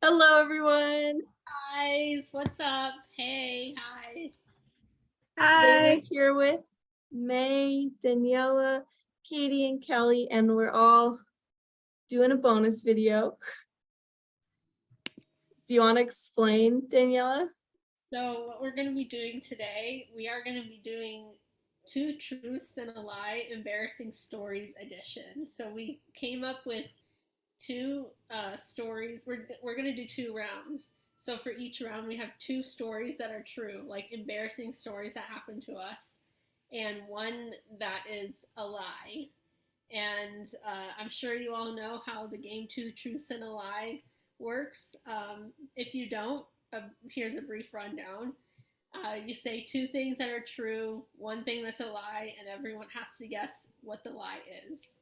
Hello, everyone. Guys, what's up? Hey, hi. Today we're Hi. here with May, Daniela, Katie, and Kelly, and we're all doing a bonus video. Do you want to explain, Daniela? So, what we're going to be doing today, we are going to be doing Two Truths and a Lie Embarrassing Stories edition. So, we came up with two stories. We're going to do two rounds. So, for each round, we have two stories that are true, like embarrassing stories that happened to us, and one that is a lie. And I'm sure you all know how the game Two Truths and a Lie works. If you don't, here's a brief rundown. You say two things that are true, one thing that's a lie, and everyone has to guess what the lie is.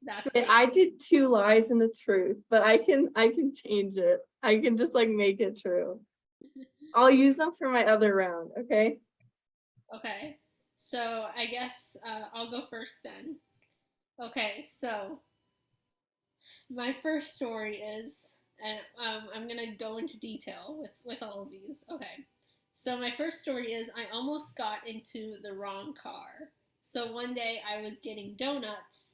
That's Okay, I did two lies and a truth, but I can change it. I can just make it true. I'll use them for my other round, okay? Okay. So I guess I'll go first then. Okay, so my first story is, and I'm gonna go into detail with all of these. Okay, so my first story is I almost got into the wrong car. So one day I was getting donuts,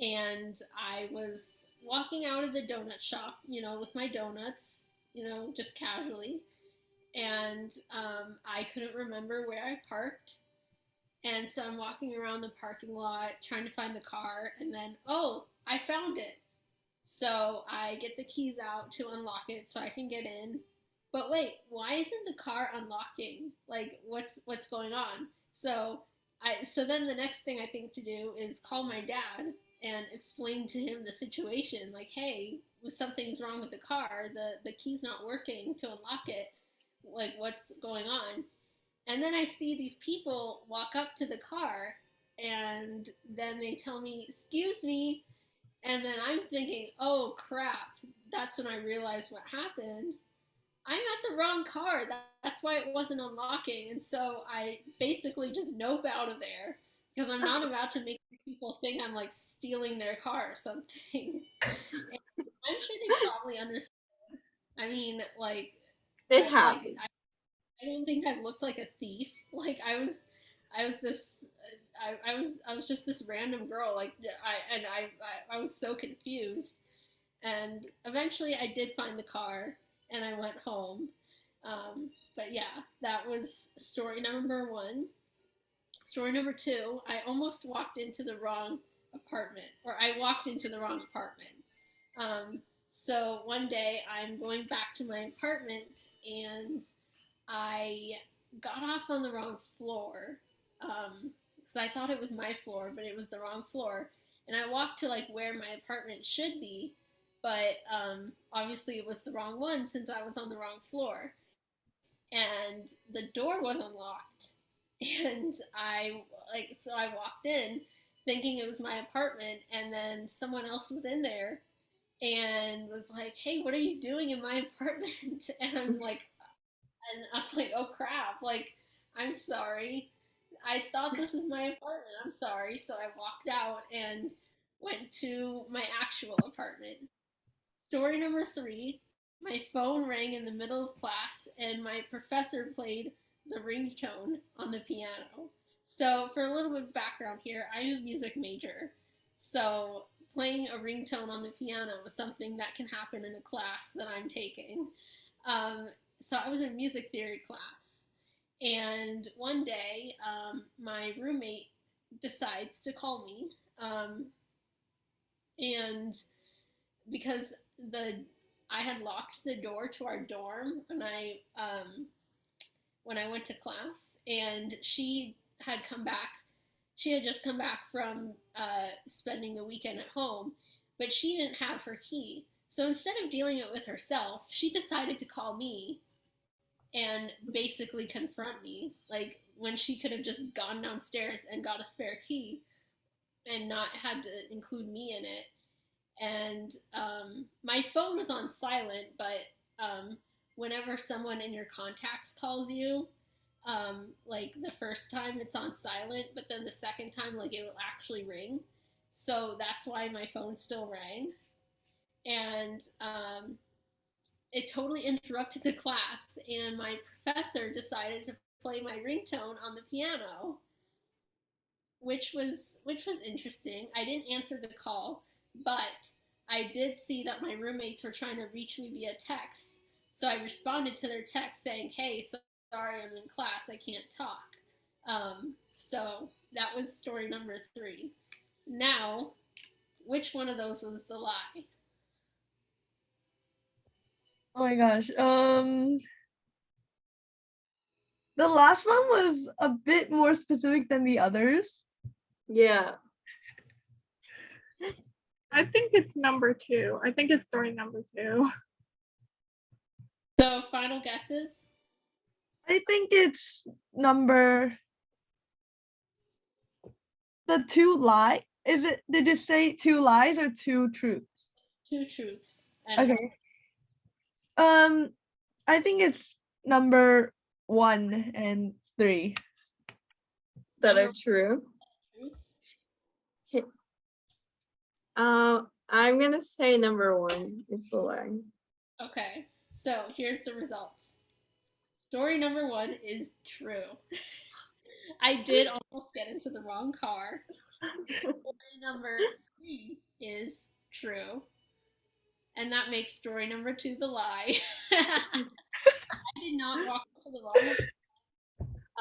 and I was walking out of the donut shop, with my donuts, just casually, and I couldn't remember where I parked. And so I'm walking around the parking lot trying to find the car, and then, oh, I found it. So I get the keys out to unlock it so I can get in. But wait, why isn't the car unlocking? Like what's going on? So then the next thing I think to do is call my dad and explain to him the situation. Like, hey, something's wrong with the car. The key's not working to unlock it. Like what's going on? And then I see these people walk up to the car and then they tell me, "Excuse me," and then I'm thinking, oh crap, that's when I realized what happened. I'm at the wrong car. That's why it wasn't unlocking. And so I basically just nope out of there because I'm not about to make people think I'm like stealing their car or something. And I'm sure they probably understood. I mean, It like happened. I don't think I looked like a thief. Like I was this, I was just this random girl. I was so confused. And eventually, I did find the car, and I went home. But yeah, that was story number one. Story number two, I almost walked into the wrong apartment, or I walked into the wrong apartment. Um, so one day, I'm going back to my apartment, and I got off on the wrong floor because I thought it was my floor, but it was the wrong floor. And I walked to like where my apartment should be, but obviously it was the wrong one since I was on the wrong floor. And the door was unlocked, and I walked in thinking it was my apartment, and then someone else was in there and was like, "Hey, what are you doing in my apartment?" And I'm like, oh crap, like, I'm sorry. I thought this was my apartment. I'm sorry. So I walked out and went to my actual apartment. Story number three, my phone rang in the middle of class and my professor played the ringtone on the piano. So, for a little bit of background here, I'm a music major. So, playing a ringtone on the piano is something that can happen in a class that I'm taking. Um, so I was in music theory class, and one day my roommate decides to call me, and because the I had locked the door to our dorm when I went to class, and had come back. She had just come back from spending the weekend at home, but she didn't have her key. So instead of dealing it with herself, she decided to call me and basically confront me, like when she could have just gone downstairs and got a spare key and not had to include me in it. And my phone was on silent, but whenever someone in your contacts calls you, like the first time it's on silent, but then the second time, like it will actually ring. So that's why my phone still rang. And it totally interrupted the class, and my professor decided to play my ringtone on the piano, which was interesting. I didn't answer the call, but I did see that my roommates were trying to reach me via text. So I responded to their text saying, "Hey, sorry, I'm in class. I can't talk." So that was story number 3. Now, which one of those was the lie? Oh my gosh. The last one was a bit more specific than the others. Yeah. I think it's number 2. I think it's story number 2. So final guesses? I think it's number the 2 lie. Is it, did it say 2 lies or 2 truths? 2 truths. And Okay. I think it's number 1 and 3. That number are true. truths. I'm gonna say number 1 is the lie. Okay, so here's the results. Story number 1 is true. I did almost get into the wrong car. Story number 3 is true. And that makes story number 2 the lie. I did not walk into the wrong.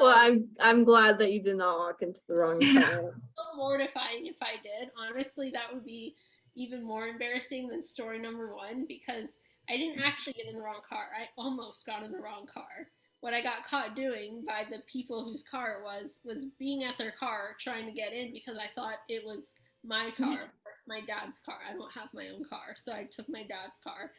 Well, I'm glad that you did not walk into the wrong car. So mortifying if I did. Honestly, that would be even more embarrassing than story number 1 because I didn't actually get in the wrong car. I almost got in the wrong car. What I got caught doing by the people whose car it was being at their car trying to get in because I thought it was my car, my dad's car. I don't have my own car, so I took my dad's car.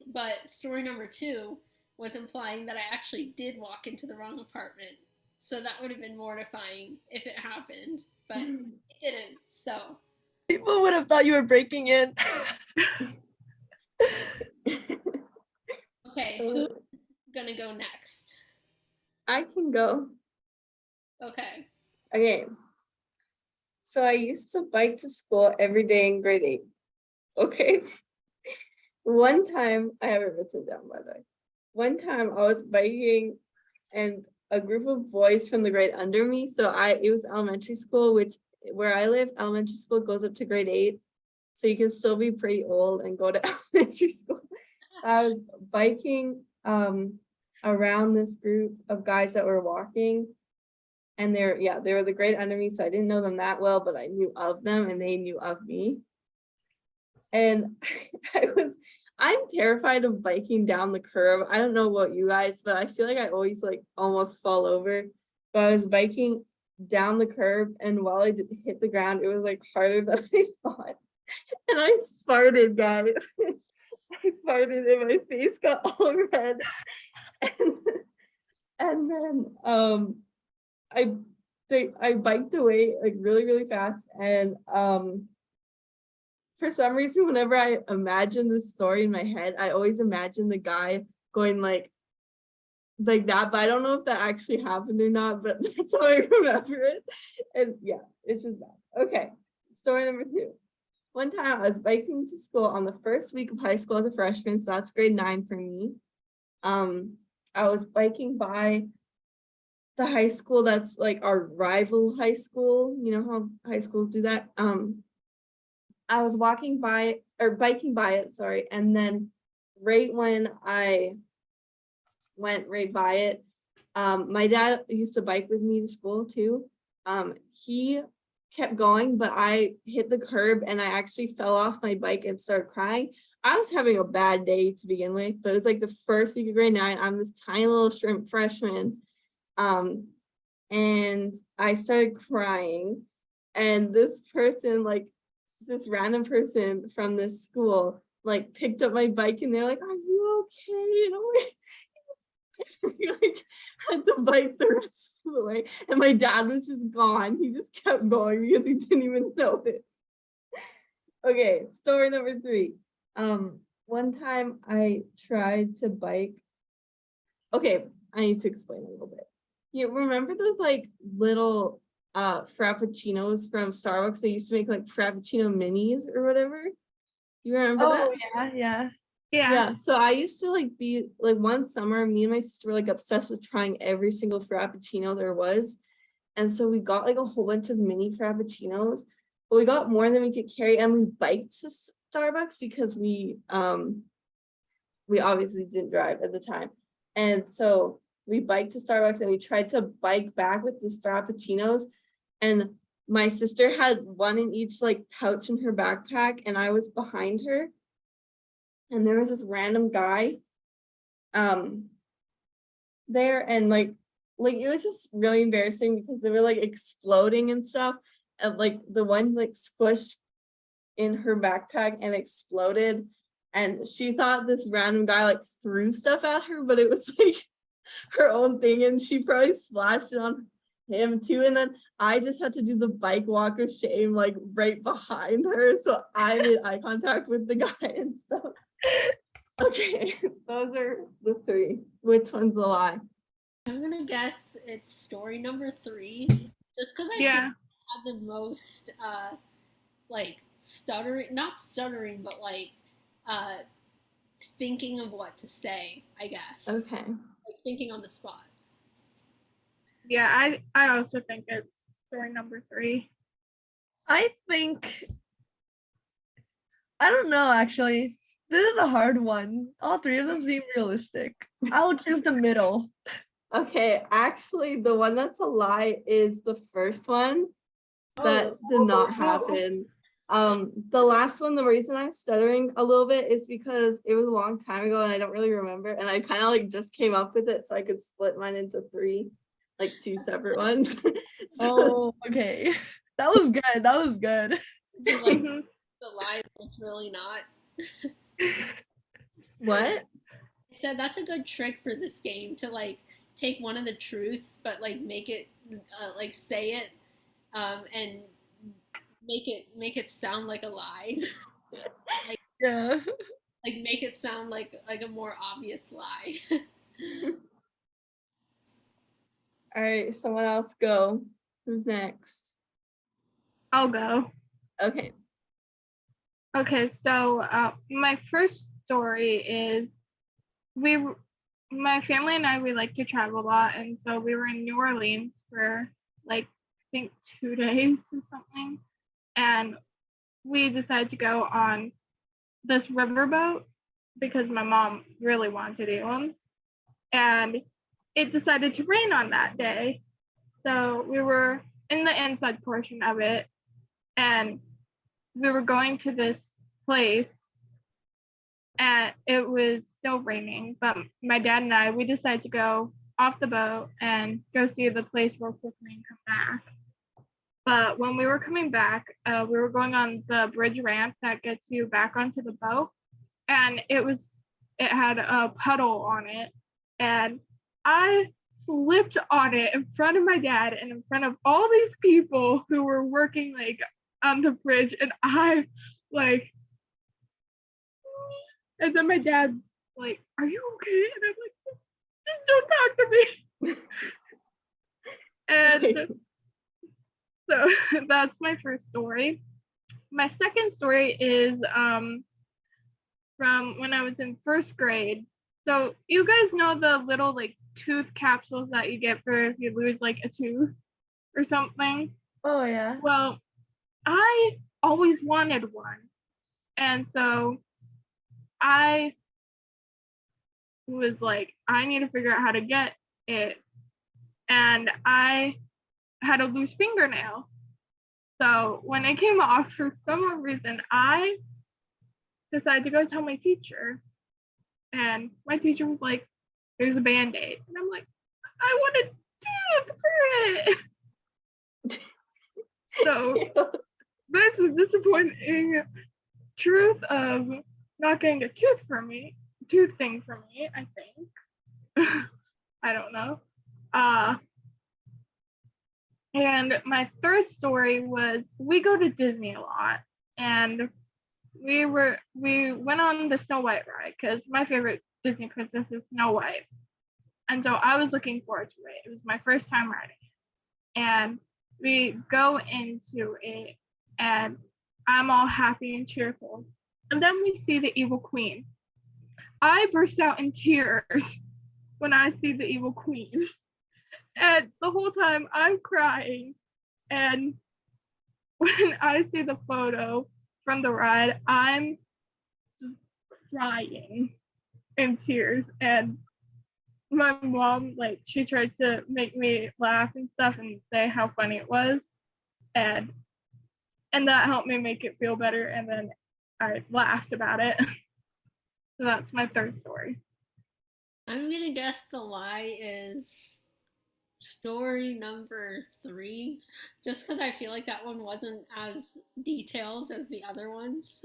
But story number 2 was implying that I actually did walk into the wrong apartment. So that would have been mortifying if it happened, but it didn't. So People would have thought you were breaking in. okay, who's gonna go next? I can go. Okay. Okay. So I used to bike to school every day in grade 8. Okay. One time, I have it written down by the way. One time I was biking and a group of boys from the grade under me. So it was elementary school, which where I live, elementary school goes up to grade 8. So you can still be pretty old and go to elementary school. I was biking around this group of guys that were walking. And they were the grade under me. So I didn't know them that well, but I knew of them and they knew of me. And I'm terrified of biking down the curb. I don't know about you guys, but I feel like I always like almost fall over. But I was biking down the curb, and while I hit the ground, it was like harder than I thought. And I farted, guys. I farted and my face got all red. And then I biked away like really, really fast. And for some reason, whenever I imagine this story in my head, I always imagine the guy going like that, but I don't know if that actually happened or not, but that's how I remember it. And yeah, it's just that. Okay, story number 2. One time I was biking to school on the first week of high school as a freshman, so that's grade 9 for me. I was biking by the high school that's like our rival high school. You know how high schools do that? I was biking by it, sorry. And then right when I went right by it, my dad used to bike with me to school too. He kept going, but I hit the curb and I actually fell off my bike and started crying. I was having a bad day to begin with, but it was like the first week of grade 9. I'm this tiny little shrimp freshman. And I started crying. And this random person from this school like picked up my bike and they're like, "Are you okay?" And I like had to bike the rest of the way, and my dad was just gone. He just kept going because he didn't even notice. Okay, story number 3. One time I tried to bike. Okay, I need to explain a little bit. You remember those like little frappuccinos from Starbucks? They used to make like frappuccino minis or whatever. You remember that? Oh yeah. Yeah, so I used to like be like one summer, me and my sister were like obsessed with trying every single frappuccino there was. And so we got like a whole bunch of mini frappuccinos, but we got more than we could carry, and we biked to Starbucks because we obviously didn't drive at the time. And so we biked to Starbucks and we tried to bike back with these frappuccinos. And my sister had one in each like pouch in her backpack, and I was behind her. And there was this random guy there, and like it was just really embarrassing because they were like exploding and stuff. And like the one like squished in her backpack and exploded. And she thought this random guy like threw stuff at her, but it was like her own thing, and she probably splashed it on him too. And then I just had to do the bike walk of shame like right behind her. So I made eye contact with the guy and stuff. Okay, those are the three. Which one's the lie? I'm gonna guess it's story number 3, just because I feel Yeah. like I had the most like stuttering, not stuttering, but like uh thinking of what to say, I guess. Okay. Like thinking on the spot. Yeah, I also think it's story number 3. I think, I don't know actually. This is a hard one. All three of them seem realistic. I'll choose the middle. Okay, actually, the one that's a lie is the first one. That Oh. did not happen. The last one, the reason I'm stuttering a little bit is because it was a long time ago and I don't really remember, and I kind of like just came up with it so I could split mine into 3, like 2 separate ones. Oh, okay. That was good. That was good. This is like the lie, but it's really not. What? I said that's a good trick for this game, to like take one of the truths, but like make it like say it and make it sound like a lie. Like Yeah. make it sound like a more obvious lie. All right, someone else go. Who's next? I'll go. Okay. Okay, so my first story is my family and I, we like to travel a lot, and so we were in New Orleans for like I think 2 days or something, and we decided to go on this riverboat because my mom really wanted to do one, and it decided to rain on that day, so we were in the inside portion of it, and we were going to this place and it was still raining, but my dad and I, we decided to go off the boat and go see the place real quickly and come back. But when we were coming back, we were going on the bridge ramp that gets you back onto the boat, and it had a puddle on it, and I slipped on it in front of my dad and in front of all these people who were working like on the bridge, and I like, and then my dad's like, "Are you okay?" And I'm like, "Just don't talk to me." And so that's my first story. My second story is from when I was in first grade. So you guys know the little like tooth capsules that you get for if you lose like a tooth or something? Oh yeah. Well, I always wanted one. And so I was like, I need to figure out how to get it. And I had a loose fingernail. So when it came off, for some reason, I decided to go tell my teacher. And my teacher was like, "There's a Band-Aid." And I'm like, "I want a tooth for it." So this is disappointing truth of not getting a tooth thing for me, I think. I don't know. And my third story was, we go to Disney a lot, and we went on the Snow White ride because my favorite Disney princess is Snow White. And so I was looking forward to it. It was my first time riding it. And we go into it, and I'm all happy and cheerful. And then we see the evil queen. I burst out in tears when I see the evil queen. And the whole time I'm crying. And when I see the photo from the ride, I'm just crying in tears. And my mom, like, she tried to make me laugh and stuff and say how funny it was. And that helped me make it feel better. And then I laughed about it. So that's my third story. I'm gonna guess the lie is story number 3, just because I feel like that one wasn't as detailed as the other ones.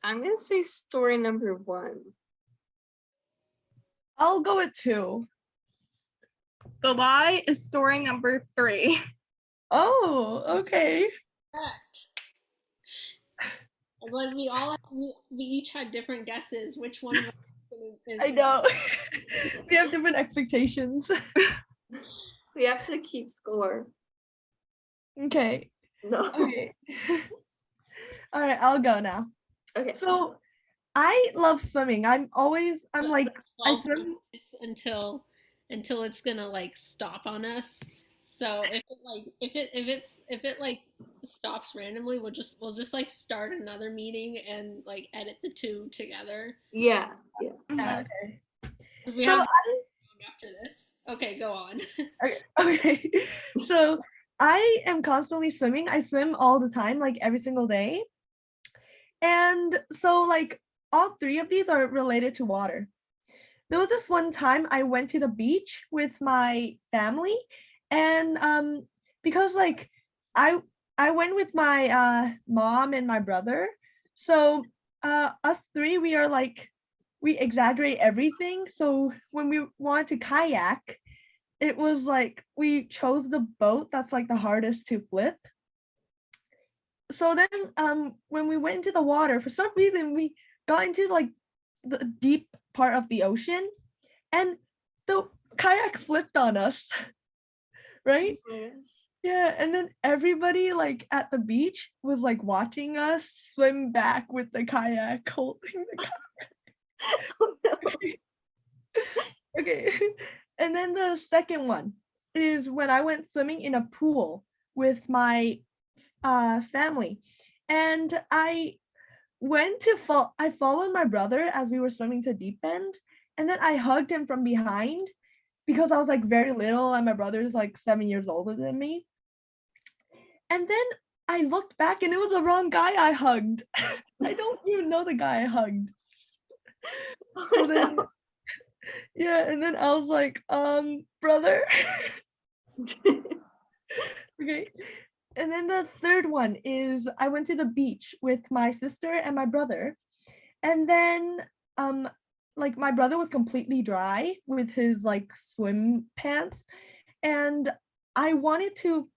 I'm gonna say story number 1. I'll go with 2. The lie is story number 3. Oh, okay. Correct. It's like we each had different guesses. Which one of us is I know. We have different expectations. We have to keep score. Okay. No. Okay. All right, I'll go now. Okay. So I love swimming. I'm like, I 12 swim. minutes until it's gonna like stop on us. So if it like stops randomly, we'll just like start another meeting and like edit the 2 together. Yeah. Yeah, okay. 'Cause we So have after this. Okay, go on. Okay. So I am constantly swimming. I swim all the time, like every single day. And so like all 3 of these are related to water. There was this one time I went to the beach with my family, and because like I went with my mom and my brother. So us 3, we are like, we exaggerate everything. So when we wanted to kayak, it was like we chose the boat that's like the hardest to flip. So then when we went into the water, for some reason we got into like the deep part of the ocean, and the kayak flipped on us. Right? Yeah, and then everybody like at the beach was like watching us swim back with the kayak, holding the kayak. Oh, no. Okay. And then the second one is when I went swimming in a pool with my family. And I followed my brother as we were swimming to deep end, and then I hugged him from behind because I was like very little and my brother's like 7 years older than me. And then I looked back and it was the wrong guy I hugged. I don't even know the guy I hugged. So then, yeah, and then I was like, brother. Okay. And then the third one is I went to the beach with my sister and my brother. And then like my brother was completely dry with his like swim pants. And I wanted to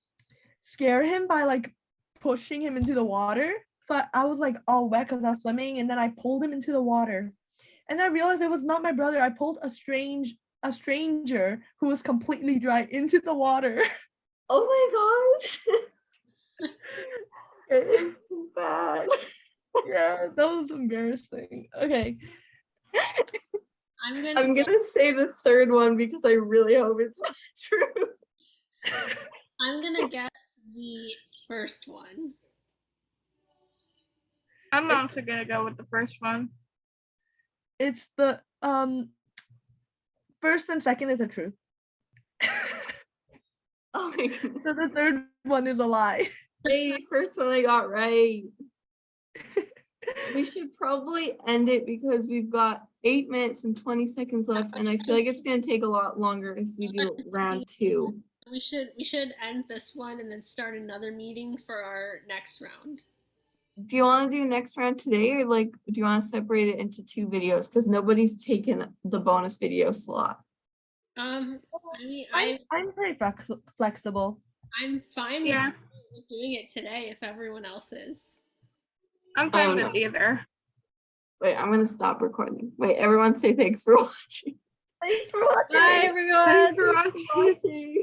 scare him by like pushing him into the water. So I was like all wet because I was swimming, and then I pulled him into the water. And I realized it was not my brother. I pulled a stranger who was completely dry into the water. Oh my gosh. It's bad. Yeah, that was embarrassing. Okay. I'm I'm gonna say the third one because I really hope it's not true. I'm gonna guess the first one. I'm also gonna go with the first one. It's the first and second is a truth. Oh my goodness. So the third one is a lie. Hey, first one I got right. We should probably end it because we've got 8 minutes and 20 seconds left, and I feel like it's gonna take a lot longer if we do round 2. We should end this one and then start another meeting for our next round. Do you want to do next round today, or like do you want to separate it into 2 videos because nobody's taken the bonus video slot? I mean, I'm pretty flexible. I'm fine Yeah. with doing it today if everyone else is. I'm fine No. with either. Wait, I'm gonna stop recording. Wait, everyone say thanks for watching. Thanks for watching. Bye everyone. Thanks for Thanks for watching.